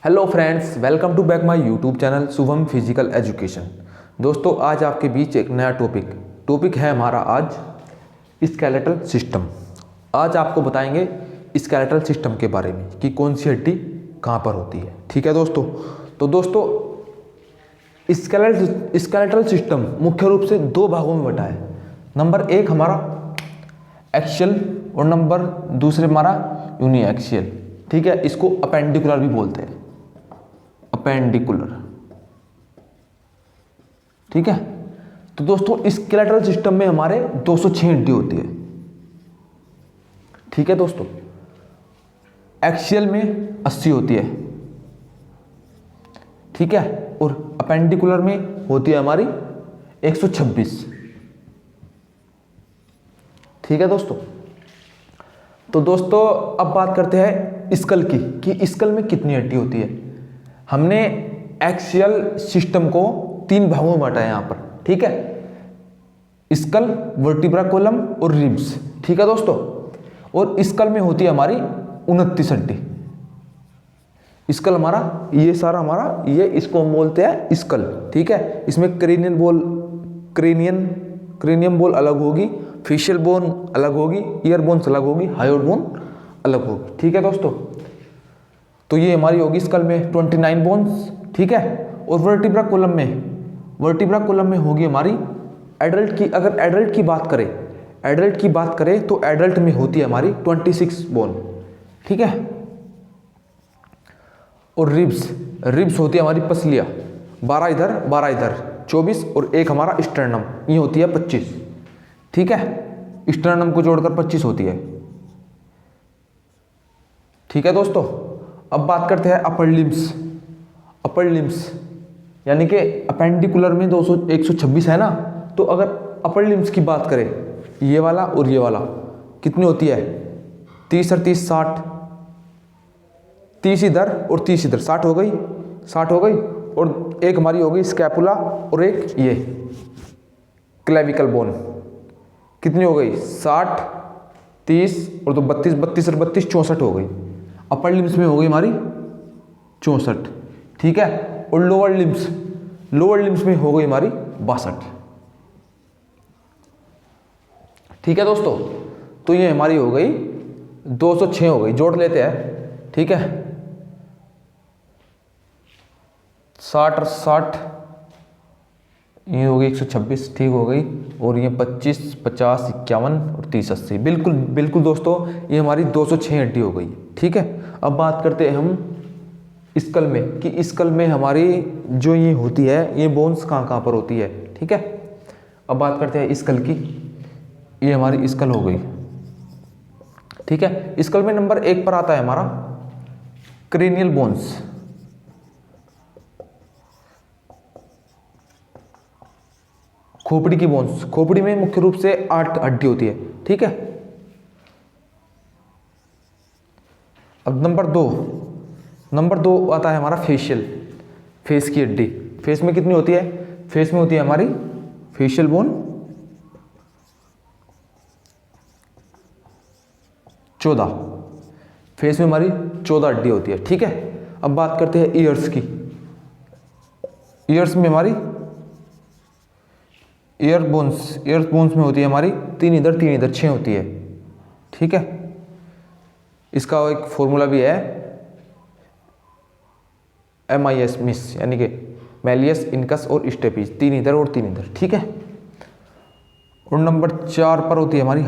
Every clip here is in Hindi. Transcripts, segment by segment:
Hello friends, welcome to back my YouTube channel Shubham physical education. दोस्तों, आज आपके बीच एक नया टॉपिक है हमारा आज स्केलेटल सिस्टम। आज आपको बताएंगे स्केलेटल सिस्टम के बारे में कि कौन सी हड्डी कहाँ पर होती है। ठीक है दोस्तों। तो दोस्तों, स्केलेटल सिस्टम मुख्य रूप से दो भागों में बटा है। नंबर एक हमारा एक्सियल और नंबर दूसरे हमारा यूनिएक्सियल। ठीक है, इसको अपेंडिकुलर भी बोलते हैं, अपेंडिकुलर। ठीक है। तो दोस्तों, स्केलेटल सिस्टम में हमारे 206 हड्डी होती है। ठीक है दोस्तों। एक्सियल में 80 होती है। ठीक है। और अपेंडिकुलर में होती है हमारी 126। ठीक है दोस्तों। तो दोस्तों, अब बात करते हैं स्कल की कि स्कल में कितनी हड्डी होती है। हमने एक्सियल सिस्टम को 3 भागों में बांटा है यहां पर। ठीक है। स्कल, वर्टिब्रा कॉलम और रिब्स। ठीक है दोस्तों। और स्कल में होती है हमारी 29 हड्डी। स्कल हमारा ये सारा हमारा ये इसको हम बोलते हैं स्कल। ठीक है। इसमें क्रेनियम बोल अलग होगी, फेशियल बोन अलग होगी, ईयर बोन्स अलग होगी, हायोइड बोन अलग होगी। ठीक है दोस्तों। तो ये हमारी होगी स्कल में 29 बोन्स। ठीक है। और वर्टिब्रा कॉलम में होगी हमारी एडल्ट की। अगर एडल्ट की बात करें तो एडल्ट में होती है हमारी 26 बोन। ठीक है। और रिब्स होती है हमारी पसलियां, 12 इधर 12 इधर 24, और एक हमारा स्टर्नम, ये होती है 25। ठीक है। स्टर्नम को जोड़कर 25 होती है। ठीक है दोस्तों। अब बात करते हैं अपर लिम्स यानी कि अपेंडिकुलर में 126 है ना। तो अगर अपर लिम्स की बात करें, ये वाला और ये वाला, कितनी होती है? 30 और 30 60, 30 इधर और 30 इधर, 60 हो गई। और एक हमारी हो गई स्कैपुला और एक ये क्लेविकल बोन, कितनी हो गई? 60 30 और तो 32 और 32 64 हो गई। अपर लिम्स में हो गई हमारी 64। ठीक है। और लोअर लिम्स में हो गई हमारी 62। ठीक है दोस्तों। तो ये हमारी हो गई 206 हो गई। जोड़ लेते हैं। ठीक है। 60 और 60, ये हो गई 126। ठीक हो गई। और ये 25 50 51 और 30 80। बिल्कुल दोस्तों, ये हमारी 206 हड्डी हो गई। ठीक है। अब बात करते हैं हम स्कल में कि स्कल में हमारी जो ये होती है, ये बोन्स कहाँ पर होती है। ठीक है। अब बात करते हैं स्कल की। ये हमारी स्कल हो गई। ठीक है। स्कल में नंबर 1 पर आता है हमारा क्रेनियल बोन्स। खोपड़ी की बोन्स। खोपड़ी में मुख्य रूप से 8 हड्डी होती है। ठीक है। अब नंबर दो आता है हमारा फेस की हड्डी। फेस में कितनी होती है? फेस में होती है हमारी फेशियल बोन 14। फेस में हमारी 14 हड्डी होती है। ठीक है। अब बात करते हैं ईयर्स की। ईयर्स में हमारी ईयर बोन्स में होती है हमारी 3 इधर 6 होती है। ठीक है। इसका एक फॉर्मूला भी है, MIS मिस, यानी कि मैलियस, इनकस और स्टेपिस, 3 इधर और 3 इधर। ठीक है। और नंबर 4 पर होती है हमारी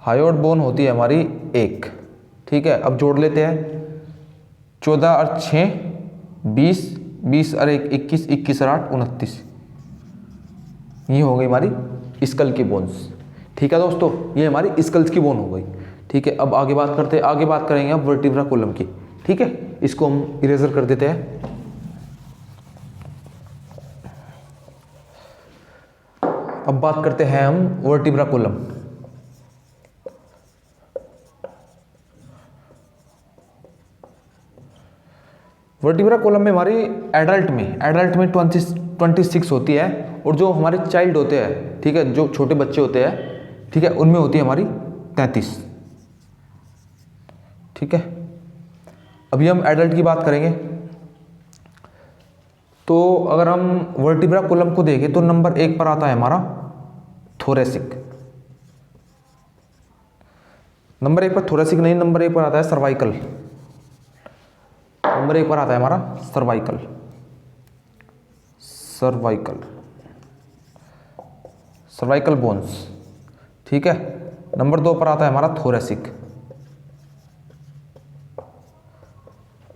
हायोइड बोन होती है हमारी 1। ठीक है। अब जोड़ लेते हैं। 14 और 6 20 और 1 21, 21 और 8 29। ये हो गई हमारी स्कल की बोन्स। ठीक है दोस्तों, ये हमारी स्कल्स की बोन हो गई। ठीक है। अब आगे बात करेंगे अब वर्टिब्रा कॉलम की। ठीक है। इसको हम इरेजर कर देते हैं। अब बात करते हैं हम वर्टिब्रा कॉलम। वर्टिब्रा कॉलम में हमारी एडल्ट में 26 होती है। और जो हमारे चाइल्ड होते हैं, ठीक है, जो छोटे बच्चे होते हैं, ठीक है, उनमें होती है हमारी 33। ठीक है। अभी हम एडल्ट की बात करेंगे। तो अगर हम वर्टिब्रा कोलम को देखें तो नंबर 1 पर आता है हमारा थोरेसिक। नंबर 1 पर थोरेसिक नहीं, नंबर 1 पर आता है सर्वाइकल। नंबर 1 पर आता है हमारा सर्वाइकल। सर्वाइकल, सर्वाइकल बोन्स, ठीक है। नंबर 2 पर आता है हमारा थोरेसिक।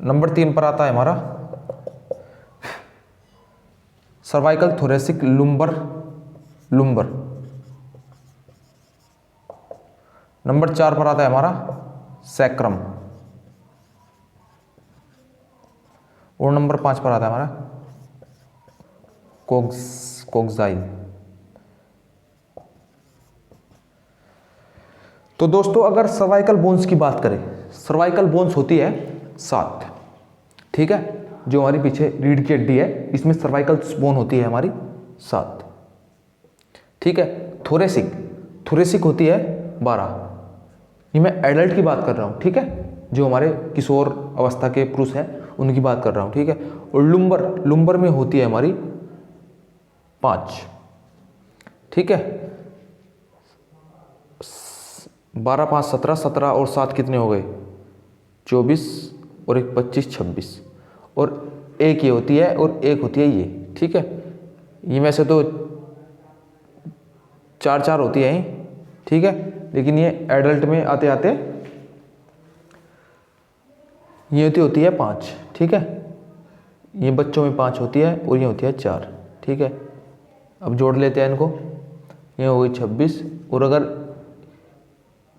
नंबर 3 पर आता है हमारा cervical thoracic lumbar, lumbar. Number 4 पर आता है हमारा सैक्रम। और नंबर 5 पर आता है हमारा कोक्साइल। तो दोस्तों अगर सर्वाइकल बोन्स की बात करें, सर्वाइकल बोन्स होती है 7, ठीक है। जो हमारी पीछे रीढ़ की हड्डी है इसमें सर्वाइकल बोन होती है हमारी 7, ठीक है। थोरेसिक, थोरेसिक होती है 12। ये मैं एडल्ट की बात कर रहा हूँ, ठीक है। जो हमारे किशोर अवस्था के पुरुष हैं उनकी बात कर रहा हूँ, ठीक है। और लुम्बर, लुम्बर में होती है हमारी 5, ठीक है। 12, 5, 17, 17 और 7 कितने हो गए 24 और एक 25, 26। और एक ये होती है और एक होती है ये, ठीक है। ये में से तो 4 होती है, ठीक है। लेकिन ये एडल्ट में आते आते ये होती है 5, ठीक है। ये बच्चों में 5 होती है और ये होती है 4, ठीक है। अब जोड़ लेते हैं इनको, ये हो गई 26। और अगर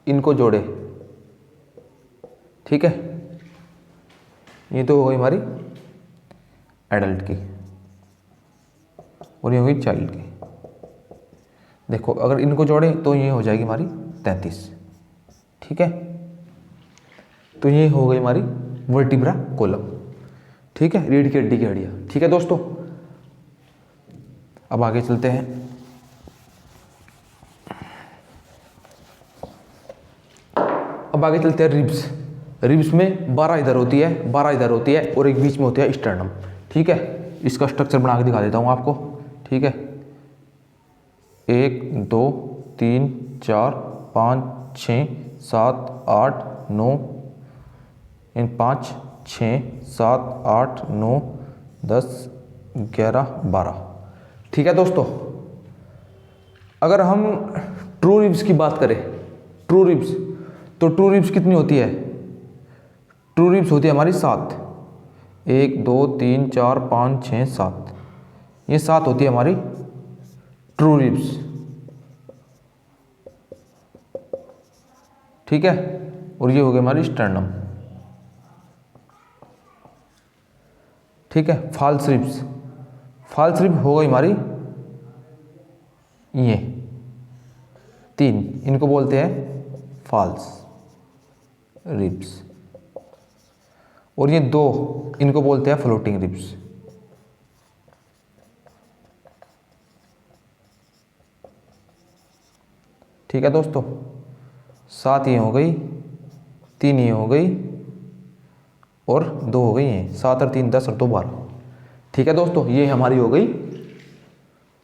इनको जोड़े, ठीक है, ये तो हो गई हमारी एडल्ट की और ये हो गई चाइल्ड की। देखो अगर इनको जोड़े तो ये हो जाएगी हमारी 33, ठीक है। तो ये हो गई हमारी वर्टिब्रा कोलम, ठीक है, रीढ़ की हड्डी की हड्डियाँ, ठीक है दोस्तों। अब आगे चलते हैं। अब आगे चलते हैं रिब्स। रिब्स में 12 इधर होती है, 12 इधर होती है और एक बीच में होती है स्टर्नम, ठीक है। इसका स्ट्रक्चर बना के दिखा देता हूँ आपको, ठीक है। 1, 2, 3, 4, 5, 6, 7, 8, 9, 5, 6, 7, 8, 9, 10, 11, 12, ठीक है दोस्तों। अगर हम ट्रू रिब्स की बात करें, ट्रू रिब्स, तो ट्रू रिब्स कितनी होती है? ट्रू रिब्स होती है हमारी 7। 1, 2, 3, 4, 5, 6, 7, ये 7 होती है हमारी ट्रू रिब्स, ठीक है। और ये हो गई हमारी स्टर्नम, ठीक है। फॉल्स रिब्स, फॉल्स रिब हो गई हमारी ये 3, इनको बोलते हैं फॉल्स रिब्स। और ये 2, इनको बोलते हैं फ्लोटिंग रिब्स, ठीक है दोस्तों। 7 ये हो गई, 3 ये हो गई और 2 हो गई हैं। 7 और 3 10 और 2 12, ठीक है दोस्तों। ये हमारी हो गई,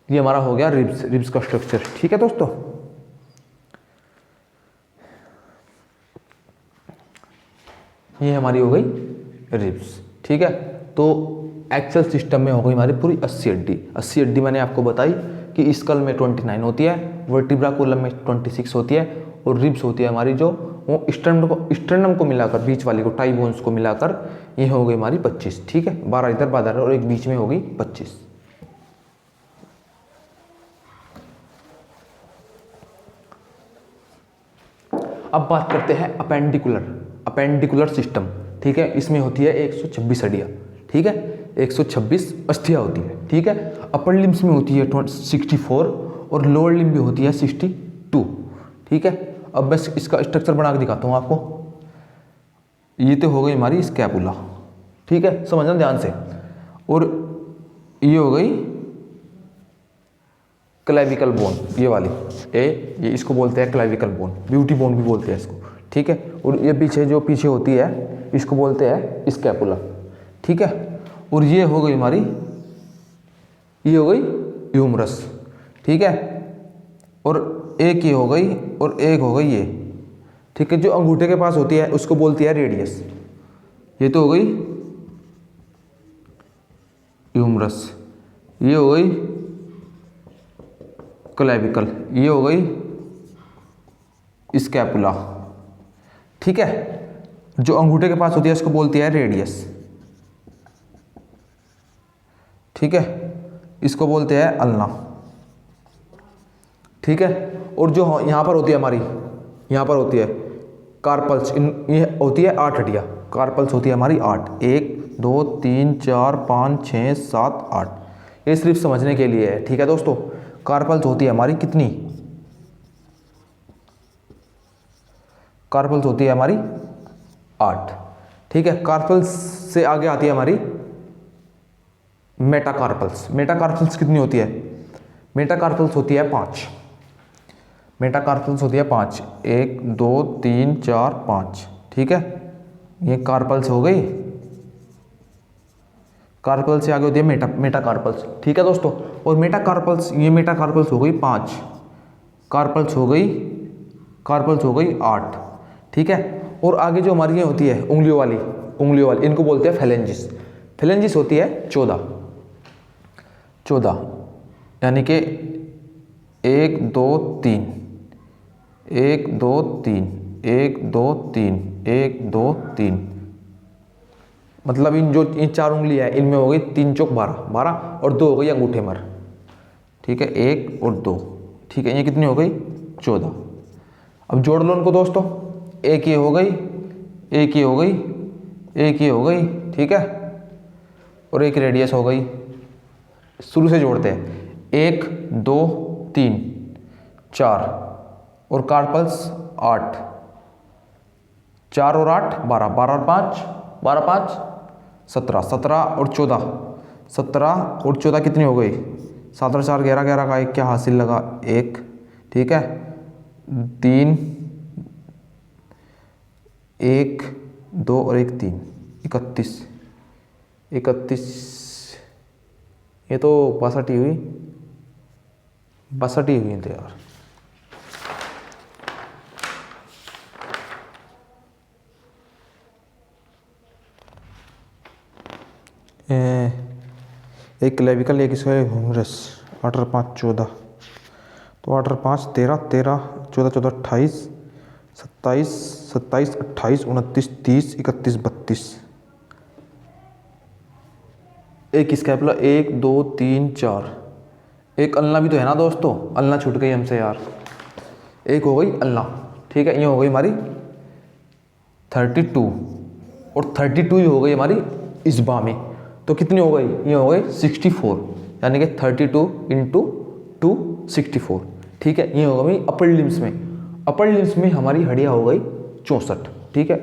ये हमारा हो गया रिब्स, रिब्स का स्ट्रक्चर, ठीक है दोस्तों। ये हमारी हो गई रिब्स, ठीक है। तो एक्सल सिस्टम में हो गई हमारी पूरी 80 हड्डी। 80 हड्डी मैंने आपको बताई कि स्कल में 29 होती है, वर्टिब्रा कोलम में 26 होती है और रिब्स होती है हमारी जो वो स्टर्नम को मिलाकर, बीच वाली को, टाई बोन्स को मिलाकर ये हो गई हमारी 25, ठीक है। 12 इधर 12 और एक बीच में हो गई 25। अब बात करते हैं अपेंडिकुलर, अपेंडिकुलर सिस्टम, ठीक है। इसमें होती है 126 हड्डियाँ, ठीक है। 126 अस्थियाँ होती है, ठीक है। अपर लिम्स में होती है 64 और लोअर लिम्ब भी होती है 62, ठीक है। अब बस इसका स्ट्रक्चर बना के दिखाता हूँ आपको। ये तो हो गई हमारी स्कैपुला, ठीक है, समझना ध्यान से। और ये हो गई क्लेविकल बोन, ये वाली ये इसको बोलते हैं क्लेविकल बोन, ब्यूटी बोन भी बोलते हैं इसको, ठीक है। और ये पीछे जो पीछे होती है इसको बोलते हैं स्कैपुला, ठीक है। और ये हो गई हमारी, ये हो गई ह्यूमरस, ठीक है। और एक ये हो गई और एक हो गई ये, ठीक है। जो अंगूठे के पास होती है उसको बोलती है रेडियस। ये तो हो गई ह्यूमरस, ये हो गई क्लेविकल, ये हो गई स्कैपुला, ठीक है। जो अंगूठे के पास होती है उसको बोलती है रेडियस, ठीक है। इसको बोलते हैं अल्ना, ठीक है। और जो यहाँ पर होती है हमारी, यहाँ पर होती है कार्पल्स, ये होती है 8 हड्डियाँ। कार्पल्स होती है हमारी 8, 1 2 3 4 5 6 7 8। ये सिर्फ समझने के लिए है, ठीक है दोस्तों। कार्पल्स होती है हमारी कितनी, कार्पल्स होती है हमारी 8, ठीक है। कार्पल्स से आगे आती है हमारी मेटाकार्पल्स। मेटाकार्पल्स कितनी होती है, मेटाकार्पल्स होती है 5। मेटाकार्पल्स होती है 5, 1 2 3 4 5, ठीक है। ये कार्पल्स हो गई, कार्पल से आगे होती है मेटाकार्पल्स, ठीक है दोस्तों। और मेटाकार्पल्स, ये मेटाकार्पल्स हो गई 5, कार्पल्स हो गई, कार्पल्स हो गई 8, ठीक है। और आगे जो हमारी ये होती है उंगलियों वाली, इनको बोलते हैं फेलेंजिस। फेलेंजिस होती है 14, यानी कि 1 2 3 1 2 3 1 2 3 1 2 3, मतलब इन 4 उंगली है, इनमें हो गई 3 चौक 12 और 2 हो गई अंगूठे मर, ठीक है। 1 और 2, ठीक है। ये कितनी हो गई 14। अब जोड़ लो उनको दोस्तों, एक ये हो गई, एक ये हो गई, एक ये हो गई, ठीक है। और एक रेडियस हो गई। शुरू से जोड़ते हैं, 1 2 3 4 और कार्पल्स 8, 4 और 8 12, 12 और 5 12 5 17, 17 और 14, 17 और 14 कितनी हो गई, 7 और 4 11, 11 का 1 क्या हासिल लगा 1, ठीक है। 3 1 2 और 1 3, 31, 31, ये तो 62 हुई, 62 हुई तो यार। एक क्लेविकल, एक इसका ह्यूमरस, 8 और 5 14, तो 8 और 5 13, 13 14 14 28 27 27 28 29 30 31 32। एक स्कैपुला, 1 2 3 4, एक अल्ना भी तो है ना दोस्तों, अल्ना छूट गई हमसे यार, एक हो गई अल्ना, ठीक है। ये हो गई हमारी 32 और 32 ही हो गई हमारी इस्बा में, तो कितनी हो गई, ये हो गई 64, यानी कि 32 इंटू 2 64, ठीक है। ये होगा भाई अपर लिम्स में। अपर लिम्स में हमारी हड्डियाँ हो गई 64, ठीक है।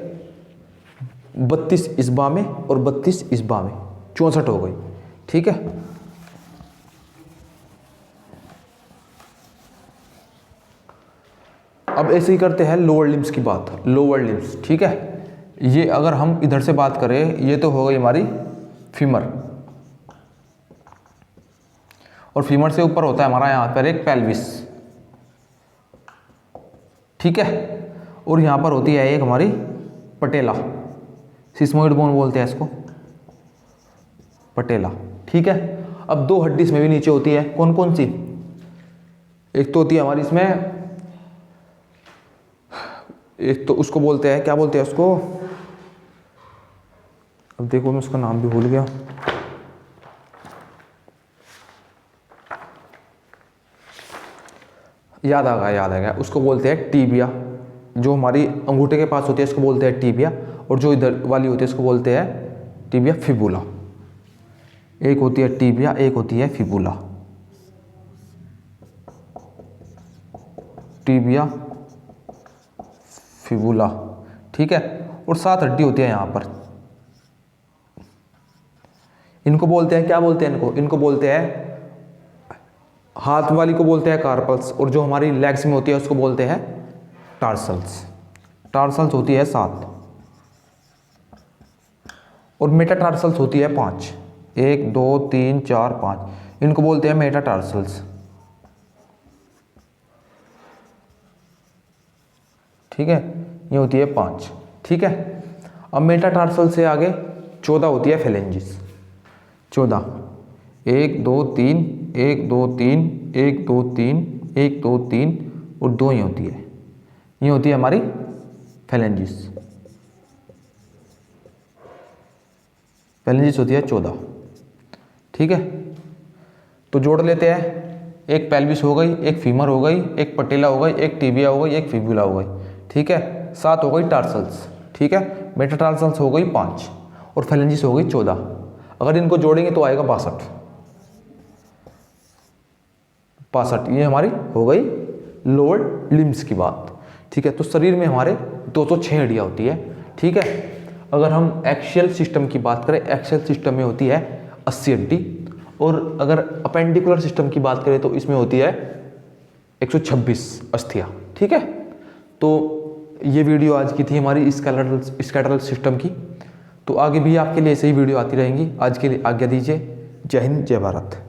32 इस्बा में और 32 इस्बा में 64 हो गई, ठीक है। अब ऐसे ही करते हैं लोअर लिम्स की बात, लोअर लिम्स, ठीक है। ये अगर हम इधर से बात करें, ये तो हो गई हमारी फीमर, और फीमर से ऊपर होता है हमारा यहाँ पर एक पेल्विस, ठीक है। और यहाँ पर होती है एक हमारी पटेला, सिस्मोइड बोन बोलते हैं इसको, पटेला, ठीक है। अब 2 हड्डी इसमें भी नीचे होती है, कौन कौन सी, एक तो होती है हमारी इसमें, एक तो उसको बोलते हैं, क्या बोलते हैं उसको, अब देखो मैं उसका नाम भी भूल गया, याद आ गया, उसको बोलते हैं टीबिया। जो हमारी अंगूठे के पास होती है इसको बोलते हैं टीबिया, और जो इधर वाली होती है इसको बोलते हैं टीबिया फिबुला। एक होती है टीबिया, एक होती है फिबुला, टीबिया फिबुला, ठीक है। और 7 हड्डी होती है यहाँ पर, इनको बोलते हैं, क्या बोलते हैं इनको बोलते हैं, हाथ वाली को बोलते हैं कार्पल्स, और जो हमारी लेग्स में होती है उसको बोलते हैं टार्सल्स। टार्सल्स होती है 7, और मेटाटार्सल्स होती है 5, 1 2 3 4 5, इनको बोलते हैं मेटाटार्सल्स। ठीक है, ये होती है 5। ठीक है, अब मेटाटार्सल से आगे 14 होती है फेलेंजिस। 14, 1 2 3 1 2 3 1 2 3 1 2 3 और 2 ही होती है, ये होती है हमारी फेलेंजिस। फेलेंजिस होती है 14। ठीक है, तो जोड़ लेते हैं। एक पेल्विस हो गई, एक फीमर हो गई, एक पटेला हो गई, एक टिबिया हो गई, एक फिबुला हो गई। ठीक है, 7 हो गई टार्सल्स। ठीक है, मेटाटार्सल्स हो गई 5 और फेलेंजिस हो गई 14। अगर इनको जोड़ेंगे तो आएगा 62। 62 ये हमारी हो गई लोअर लिम्स की बात। ठीक है, तो शरीर में हमारे 206 हड्डियाँ होती है। ठीक है, अगर हम एक्सियल सिस्टम की बात करें, एक्सियल सिस्टम में होती है 80 हड्डी, और अगर अपेंडिकुलर सिस्टम की बात करें तो इसमें होती है 126 अस्थियाँ। ठीक है, तो ये वीडियो आज की थी हमारी स्केलेटल सिस्टम की। तो आगे भी आपके लिए ऐसे ही वीडियो आती रहेंगी। आज के लिए आज्ञा दीजिए। जय हिंद, जय भारत।